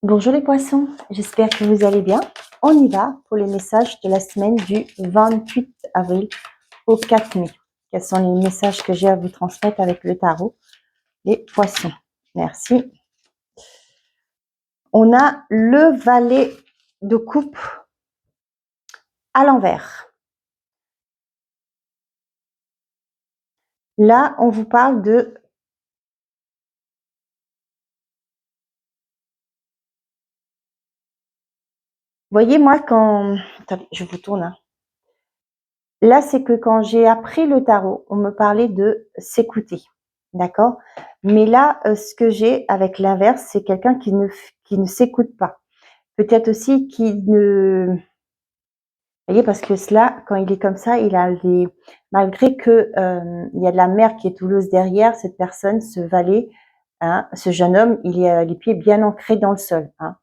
Bonjour les poissons, j'espère que vous allez bien. On y va pour les messages de la semaine du 28 avril au 4 mai. Quels sont les messages que j'ai à vous transmettre avec le tarot? Les poissons, merci. On a le valet de coupe à l'envers. Là, on vous parle de... Voyez, moi, quand... Attendez, je vous tourne. Hein. Là, c'est que quand j'ai appris le tarot, on me parlait de s'écouter. D'accord? Mais là, ce que j'ai avec l'inverse, c'est quelqu'un qui ne s'écoute pas. Peut-être aussi qui ne... Vous voyez, parce que cela, quand il est comme ça, il a les... Malgré que il y a de la mer qui est touleuse derrière, cette personne, ce valet, hein, ce jeune homme, il a les pieds bien ancrés dans le sol. Hein.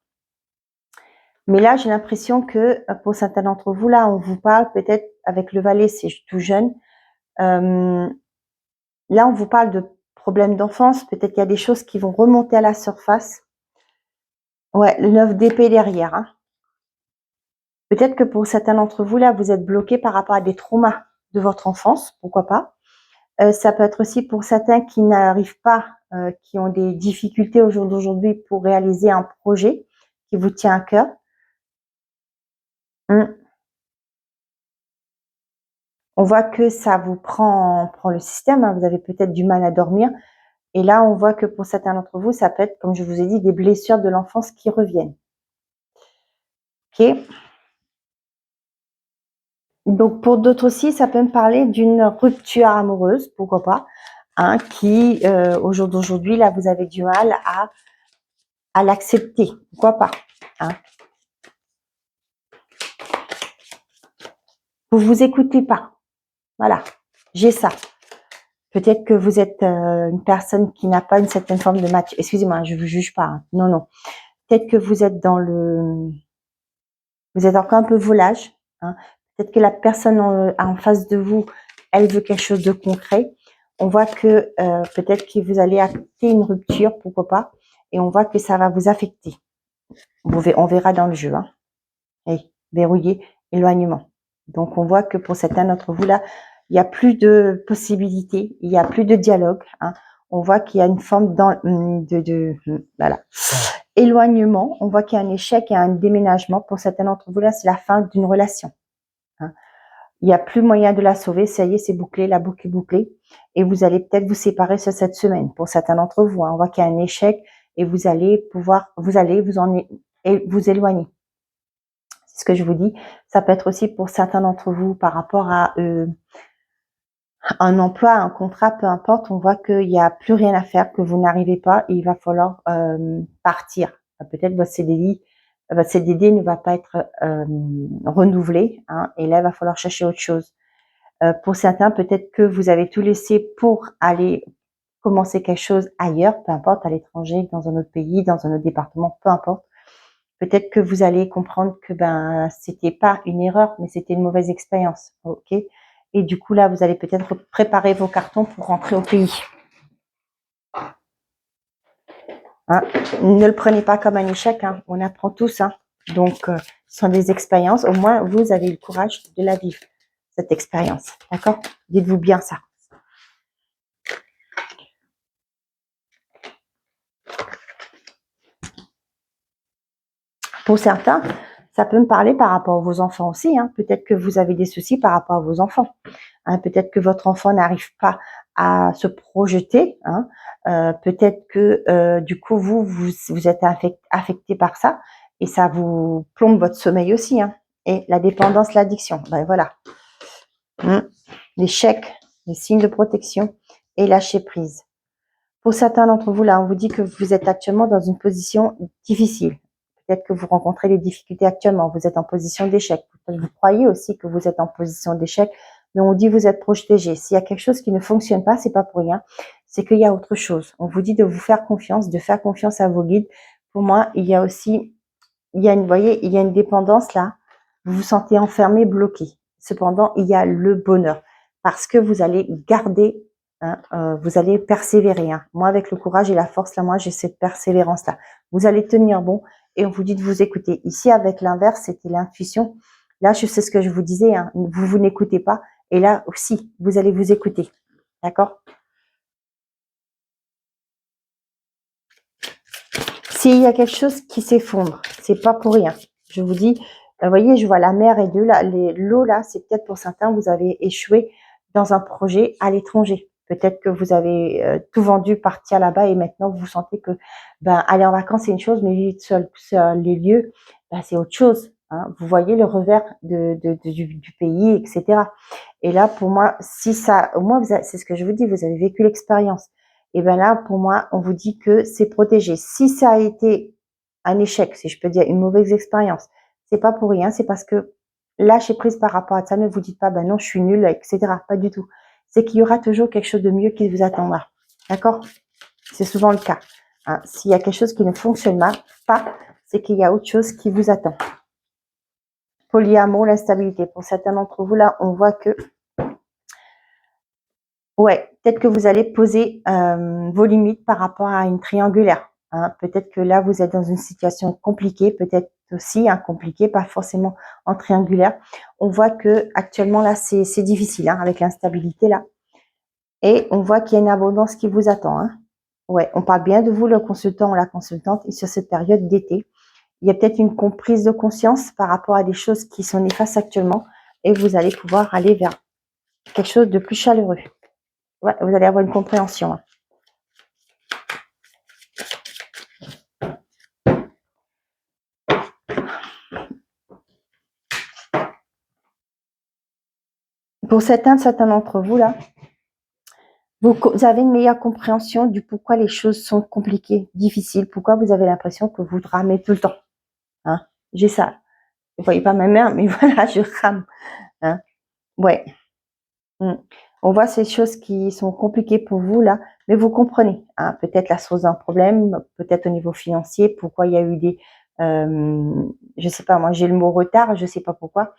Mais là, j'ai l'impression que pour certains d'entre vous, là, on vous parle peut-être avec le valet, c'est tout jeune. Là, on vous parle de problèmes d'enfance. Peut-être qu'il y a des choses qui vont remonter à la surface. Ouais, le 9 d'épée derrière. Hein. Peut-être que pour certains d'entre vous, là, vous êtes bloqués par rapport à des traumas de votre enfance. Pourquoi pas. Ça peut être aussi pour certains qui n'arrivent pas, qui ont des difficultés au jour d'aujourd'hui pour réaliser un projet qui vous tient à cœur. On voit que ça vous prend le système. Hein. Vous avez peut-être du mal à dormir. Et là, on voit que pour certains d'entre vous, ça peut être, comme je vous ai dit, des blessures de l'enfance qui reviennent. Ok. Donc, pour d'autres aussi, ça peut me parler d'une rupture amoureuse, pourquoi pas, hein, qui, au jour d'aujourd'hui, là, vous avez du mal à l'accepter. Pourquoi pas, hein. Vous vous écoutez pas. Voilà, j'ai ça. Peut-être que vous êtes une personne qui n'a pas une certaine forme de maturité. Excusez-moi, je vous juge pas. Hein. Non, non. Peut-être que vous êtes dans le... Vous êtes encore un peu volage. Hein. Peut-être que la personne en face de vous, elle veut quelque chose de concret. On voit que peut-être que vous allez acter une rupture, pourquoi pas. Et on voit que ça va vous affecter. On verra dans le jeu. Hein. Et verrouiller, éloignement. Donc, on voit que pour certains d'entre vous, là, il n'y a plus de possibilités, il n'y a plus de dialogue. Hein. On voit qu'il y a une forme voilà. Éloignement, on voit qu'il y a un échec et un déménagement. Pour certains d'entre vous, là, c'est la fin d'une relation. Hein. Il n'y a plus moyen de la sauver. Ça y est, c'est bouclé, la boucle est bouclée. Et vous allez peut-être vous séparer sur cette semaine. Pour certains d'entre vous, hein, on voit qu'il y a un échec et vous allez vous éloigner. C'est ce que je vous dis. Ça peut être aussi pour certains d'entre vous par rapport à un emploi, un contrat, peu importe. On voit qu'il n'y a plus rien à faire, que vous n'arrivez pas et il va falloir partir. Peut-être votre CDD ne va pas être renouvelé, hein, et là, il va falloir chercher autre chose. Pour certains, peut-être que vous avez tout laissé pour aller commencer quelque chose ailleurs, peu importe, à l'étranger, dans un autre pays, dans un autre département, peu importe. Peut-être que vous allez comprendre que c'était pas une erreur, mais c'était une mauvaise expérience, ok. Et du coup là, vous allez peut-être préparer vos cartons pour rentrer au pays. Hein, ne le prenez pas comme un échec, hein, on apprend tous, hein. Donc ce sont des expériences. Au moins vous avez le courage de la vivre, cette expérience, d'accord. Dites-vous bien ça. Pour certains, ça peut me parler par rapport à vos enfants aussi. Hein. Peut-être que vous avez des soucis par rapport à vos enfants. Hein. Peut-être que votre enfant n'arrive pas à se projeter. Hein. Peut-être que du coup, vous êtes affecté par ça et ça vous plombe votre sommeil aussi. Hein. Et la dépendance, l'addiction, ben voilà. L'échec, les signes de protection et lâcher prise. Pour certains d'entre vous, là, on vous dit que vous êtes actuellement dans une position difficile. Peut-être que vous rencontrez des difficultés actuellement, vous êtes en position d'échec. Vous croyez aussi que vous êtes en position d'échec, mais on dit que vous êtes protégé. S'il y a quelque chose qui ne fonctionne pas, c'est pas pour rien, c'est qu'il y a autre chose. On vous dit de vous faire confiance, de faire confiance à vos guides. Pour moi, il y a aussi, vous voyez, il y a une dépendance là. Vous vous sentez enfermé, bloqué. Cependant, il y a le bonheur parce que vous allez garder. Hein, vous allez persévérer. Hein. Moi, avec le courage et la force, là, moi, j'ai cette persévérance-là. Vous allez tenir bon et on vous dit de vous écouter. Ici, avec l'inverse, c'était l'intuition. Là, je sais ce que je vous disais, hein, vous n'écoutez pas. Et là aussi, vous allez vous écouter. D'accord? S'il y a quelque chose qui s'effondre, c'est pas pour rien. Je vous dis, vous voyez, je vois la mer et l'eau là, c'est peut-être pour certains, vous avez échoué dans un projet à l'étranger. Peut-être que vous avez tout vendu, partir là-bas et maintenant vous sentez que ben, aller en vacances c'est une chose, mais vivre seul les lieux, ben, c'est autre chose. Hein. Vous voyez le revers du pays, etc. Et là, pour moi, si ça, au moins, c'est ce que je vous dis, vous avez vécu l'expérience. Et bien là, pour moi, on vous dit que c'est protégé. Si ça a été un échec, si je peux dire une mauvaise expérience, c'est pas pour rien, c'est parce que lâchez prise par rapport à ça. Ne vous dites pas, ben non, je suis nulle, etc. Pas du tout. C'est qu'il y aura toujours quelque chose de mieux qui vous attendra. D'accord? C'est souvent le cas. Hein. S'il y a quelque chose qui ne fonctionne pas, c'est qu'il y a autre chose qui vous attend. Polyamour, l'instabilité. Pour certains d'entre vous, là, on voit que ouais, peut-être que vous allez poser vos limites par rapport à une triangulaire. Hein. Peut-être que là, vous êtes dans une situation compliquée, peut-être aussi compliquée, pas forcément en triangulaire. On voit que actuellement là, c'est difficile hein, avec l'instabilité là. Et on voit qu'il y a une abondance qui vous attend. Hein. Ouais, on parle bien de vous, le consultant ou la consultante, et sur cette période d'été. Il y a peut-être une prise de conscience par rapport à des choses qui sont néfastes actuellement, et vous allez pouvoir aller vers quelque chose de plus chaleureux. Ouais, vous allez avoir une compréhension. Hein. Pour certains d'entre vous, là, vous avez une meilleure compréhension du pourquoi les choses sont compliquées, difficiles, pourquoi vous avez l'impression que vous ramez tout le temps. Hein. J'ai ça. Vous voyez pas ma main, mais voilà, je rame. Hein. Ouais. On voit ces choses qui sont compliquées pour vous, là, mais vous comprenez. Hein. Peut-être la source d'un problème, peut-être au niveau financier, pourquoi il y a eu des... je sais pas, moi j'ai le mot retard, je sais pas pourquoi.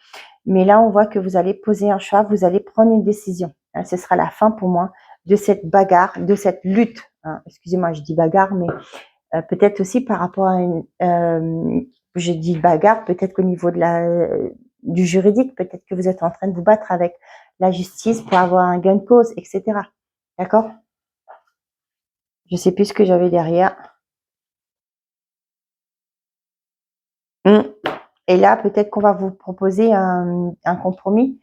Mais là, on voit que vous allez poser un choix, vous allez prendre une décision. Hein, ce sera la fin pour moi de cette bagarre, de cette lutte. Hein. Excusez-moi, je dis bagarre, mais peut-être aussi par rapport à une... je dis bagarre, peut-être qu'au niveau de du juridique, peut-être que vous êtes en train de vous battre avec la justice pour avoir un gain de cause, etc. D'accord? Je sais plus ce que j'avais derrière. Et là, peut-être qu'on va vous proposer un compromis.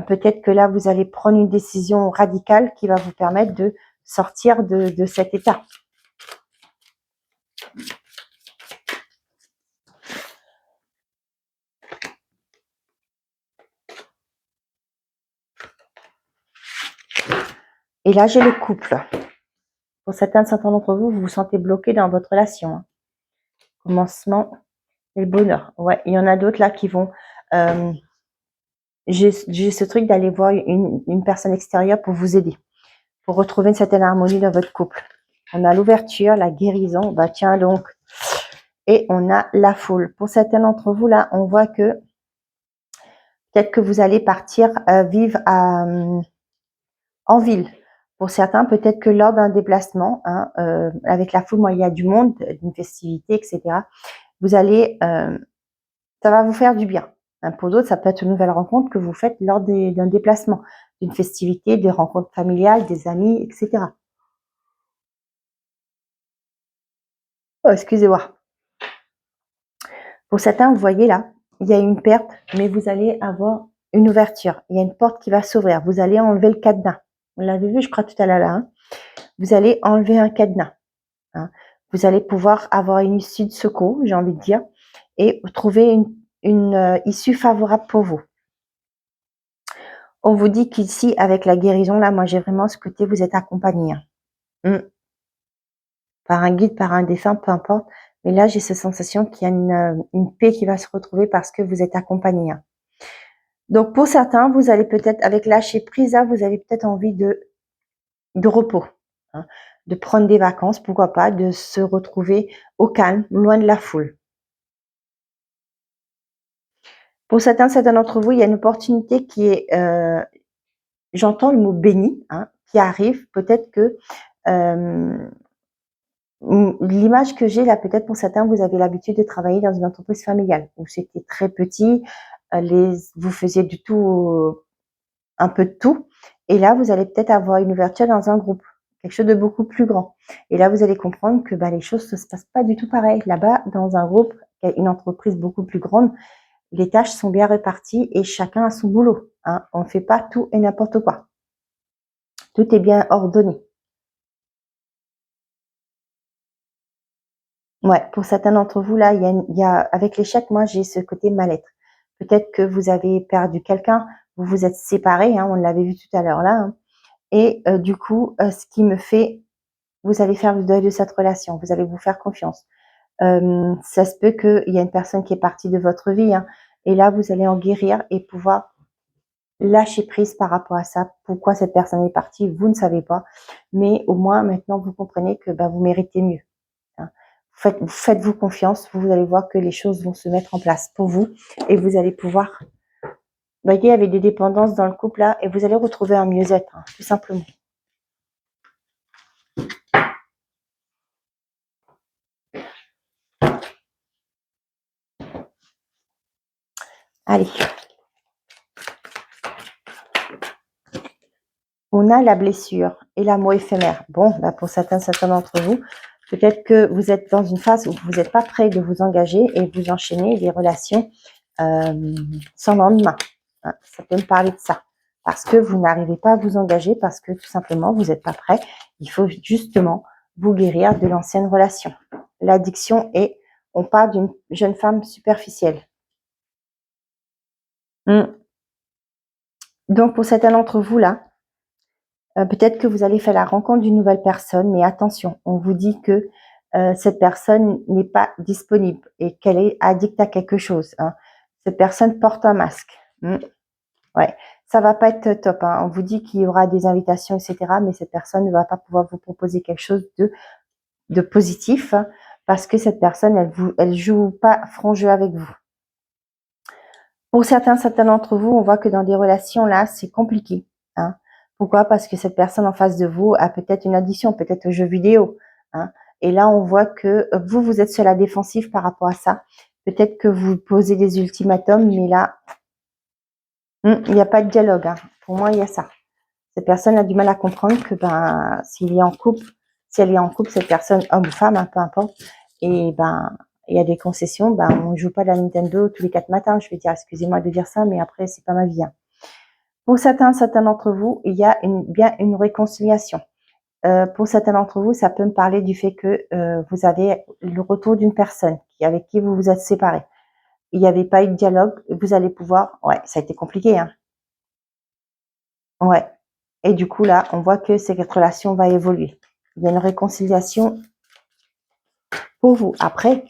Peut-être que là, vous allez prendre une décision radicale qui va vous permettre de sortir de cet état. Et là, j'ai le couple. Pour certains d'entre vous, vous vous sentez bloqué dans votre relation. Hein. Commencement et le bonheur. Ouais, il y en a d'autres là qui vont... j'ai ce truc d'aller voir une personne extérieure pour vous aider, pour retrouver une certaine harmonie dans votre couple. On a l'ouverture, la guérison, bah tiens donc, et on a la foule. Pour certains d'entre vous, là, on voit que peut-être que vous allez partir vivre en ville. Pour certains, peut-être que lors d'un déplacement, hein, avec la foule, moi, il y a du monde, d'une festivité, etc. Vous allez, ça va vous faire du bien. Hein, pour d'autres, ça peut être une nouvelle rencontre que vous faites lors d'un déplacement, d'une festivité, des rencontres familiales, des amis, etc. Oh, excusez-moi. Pour certains, vous voyez là, il y a une perte, mais vous allez avoir une ouverture. Il y a une porte qui va s'ouvrir. Vous allez enlever le cadenas. On l'avait vu, je crois, tout à l'heure là. Hein. Vous allez enlever un cadenas. Hein. Vous allez pouvoir avoir une issue de secours, j'ai envie de dire, et trouver une issue favorable pour vous. On vous dit qu'ici, avec la guérison, là, moi, j'ai vraiment ce côté, vous êtes accompagné. Hein. Par un guide, par un défunt, peu importe. Mais là, j'ai cette sensation qu'il y a une paix qui va se retrouver parce que vous êtes accompagné. Hein. Donc, pour certains, vous allez peut-être, avec lâcher prise, là, vous avez peut-être envie de repos, hein, de prendre des vacances, pourquoi pas, de se retrouver au calme, loin de la foule. Pour certains d'entre vous, il y a une opportunité qui est, j'entends le mot béni, hein, qui arrive. Peut-être que L'image que j'ai là, peut-être pour certains, vous avez l'habitude de travailler dans une entreprise familiale où c'était très petit, vous faisiez du tout, un peu de tout. Et là, vous allez peut-être avoir une ouverture dans un groupe, quelque chose de beaucoup plus grand. Et là, vous allez comprendre que les choses ne se passent pas du tout pareil. Là-bas, dans un groupe, une entreprise beaucoup plus grande, les tâches sont bien réparties et chacun a son boulot. Hein. On ne fait pas tout et n'importe quoi. Tout est bien ordonné. Ouais, pour certains d'entre vous, là, avec l'échec, moi, j'ai ce côté mal-être. Peut-être que vous avez perdu quelqu'un, vous vous êtes séparés, hein, on l'avait vu tout à l'heure là. Hein. Et du coup, ce qui me fait, vous allez faire le deuil de cette relation, vous allez vous faire confiance. Ça se peut qu'il y a une personne qui est partie de votre vie, hein, et là, vous allez en guérir et pouvoir lâcher prise par rapport à ça. Pourquoi cette personne est partie, vous ne savez pas. Mais au moins, maintenant, vous comprenez que vous méritez mieux. Hein. Faites-vous confiance, vous allez voir que les choses vont se mettre en place pour vous et vous allez pouvoir, il y avait des dépendances dans le couple là et vous allez retrouver un mieux-être, hein, tout simplement. Allez. On a la blessure et l'amour éphémère. Bon, pour certains d'entre vous, peut-être que vous êtes dans une phase où vous n'êtes pas prêt de vous engager et vous enchaînez des relations sans lendemain. Hein, ça peut me parler de ça. Parce que vous n'arrivez pas à vous engager, parce que tout simplement, vous n'êtes pas prêt. Il faut justement vous guérir de l'ancienne relation. L'addiction est, on parle d'une jeune femme superficielle. Donc, pour certains d'entre vous, là, peut-être que vous allez faire la rencontre d'une nouvelle personne, mais attention, on vous dit que cette personne n'est pas disponible et qu'elle est addicte à quelque chose. Hein. Cette personne porte un masque. Ouais, ça va pas être top. Hein. On vous dit qu'il y aura des invitations, etc., mais cette personne ne va pas pouvoir vous proposer quelque chose de positif, hein, parce que cette personne, elle joue pas franc jeu avec vous. Pour certains d'entre vous, on voit que dans des relations là, c'est compliqué. Hein. Pourquoi? Parce que cette personne en face de vous a peut-être une addiction, peut-être aux jeux vidéo. Hein. Et là, on voit que vous êtes sur la défensive par rapport à ça. Peut-être que vous posez des ultimatums, mais là, il n'y a pas de dialogue. Hein. Pour moi, il y a ça. Cette personne a du mal à comprendre que si elle est en couple, cette personne, homme ou femme, hein, peu importe, et il y a des concessions, on ne joue pas de la Nintendo tous les 4 matins. Je vais dire, excusez-moi de dire ça, mais après, c'est pas ma vie. Hein. Pour certains d'entre vous, il y a bien une réconciliation. Pour certains d'entre vous, ça peut me parler du fait que vous avez le retour d'une personne avec qui vous vous êtes séparés. Il n'y avait pas eu de dialogue, vous allez pouvoir... Ouais, ça a été compliqué. Hein. Ouais. Et du coup, là, on voit que cette relation va évoluer. Il y a une réconciliation pour vous. Après,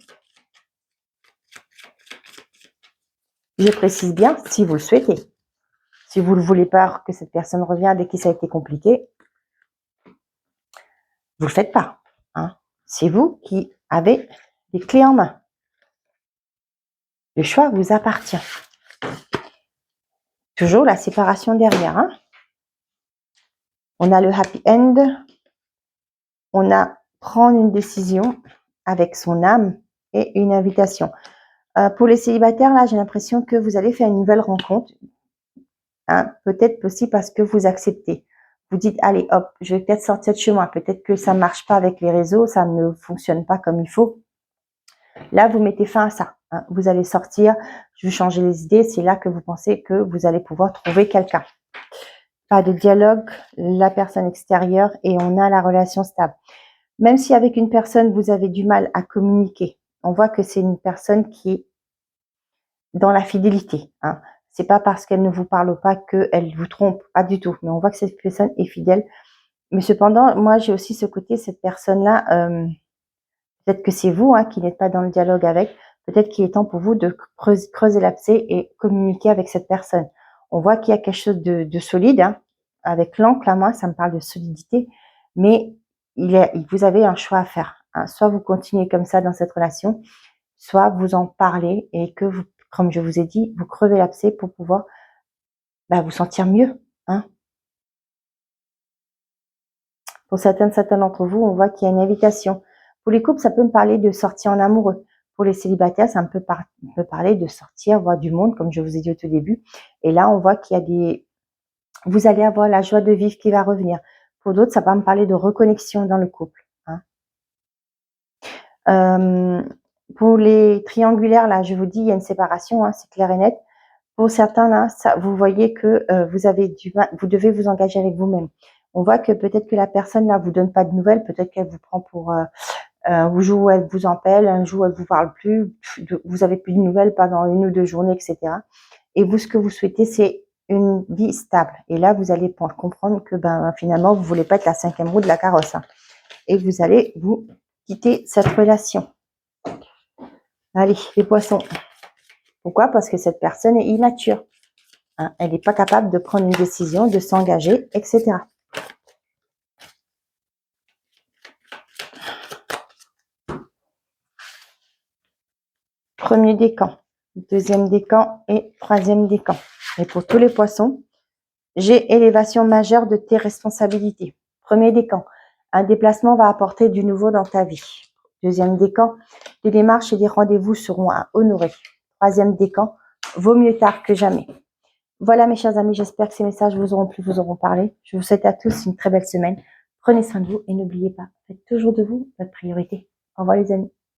je précise bien, si vous le souhaitez. Si vous ne voulez pas que cette personne revienne dès que ça a été compliqué, vous ne le faites pas. Hein. C'est vous qui avez les clés en main. Le choix vous appartient. Toujours la séparation derrière. Hein. On a le happy end. On a prendre une décision avec son âme et une invitation. Pour les célibataires, là, j'ai l'impression que vous allez faire une nouvelle rencontre. Hein, peut-être aussi parce que vous acceptez. Vous dites, allez, hop, je vais peut-être sortir de chez moi. Peut-être que ça ne marche pas avec les réseaux, ça ne fonctionne pas comme il faut. Là, vous mettez fin à ça. Hein. Vous allez sortir, je vais changer les idées. C'est là que vous pensez que vous allez pouvoir trouver quelqu'un. Pas de dialogue, la personne extérieure et on a la relation stable. Même si avec une personne, vous avez du mal à communiquer, on voit que c'est une personne qui est dans la fidélité. Hein. C'est pas parce qu'elle ne vous parle pas qu'elle vous trompe, pas du tout. Mais on voit que cette personne est fidèle. Mais cependant, moi, j'ai aussi ce côté, cette personne-là, peut-être que c'est vous qui n'êtes pas dans le dialogue avec, peut-être qu'il est temps pour vous de creuser l'abcès et communiquer avec cette personne. On voit qu'il y a quelque chose de solide. Hein. Avec l'encre, là, moi, ça me parle de solidité. Mais vous avez un choix à faire. Hein. Soit vous continuez comme ça dans cette relation, soit vous en parlez et que vous, comme je vous ai dit, vous crevez l'abcès pour pouvoir vous sentir mieux. Hein. Pour certains d'entre vous, on voit qu'il y a une invitation Pour les couples, ça peut me parler de sortie en amoureux. Pour les célibataires, ça peut parler de sortir, voir du monde, comme je vous ai dit au tout début. Et là, on voit qu'il y a des... Vous allez avoir la joie de vivre qui va revenir. Pour d'autres, ça va me parler de reconnexion dans le couple. Pour les triangulaires, là, je vous dis, il y a une séparation, c'est clair et net. Pour certains, là, vous voyez que vous devez vous engager avec vous-même. On voit que peut-être que la personne, là, vous donne pas de nouvelles, peut-être qu'elle vous prend pour... un jour où elle vous appelle, un jour où elle vous parle plus, vous avez plus de nouvelles pendant 1 ou 2 journées, etc. Et vous, ce que vous souhaitez, c'est une vie stable. Et là, vous allez comprendre que finalement, vous voulez pas être la 5e roue de la carrosse. Et vous allez vous quitter cette relation. Allez, les poissons. Pourquoi? Parce que cette personne est immature. Elle n'est pas capable de prendre une décision, de s'engager, etc. Premier décan, deuxième décan et troisième décan. Et pour tous les poissons, j'ai élévation majeure de tes responsabilités. Premier décan, un déplacement va apporter du nouveau dans ta vie. Deuxième décan, les démarches et les rendez-vous seront à honorer. Troisième décan, vaut mieux tard que jamais. Voilà mes chers amis, j'espère que ces messages vous auront plu, vous auront parlé. Je vous souhaite à tous une très belle semaine. Prenez soin de vous et n'oubliez pas, faites toujours de vous votre priorité. Au revoir les amis.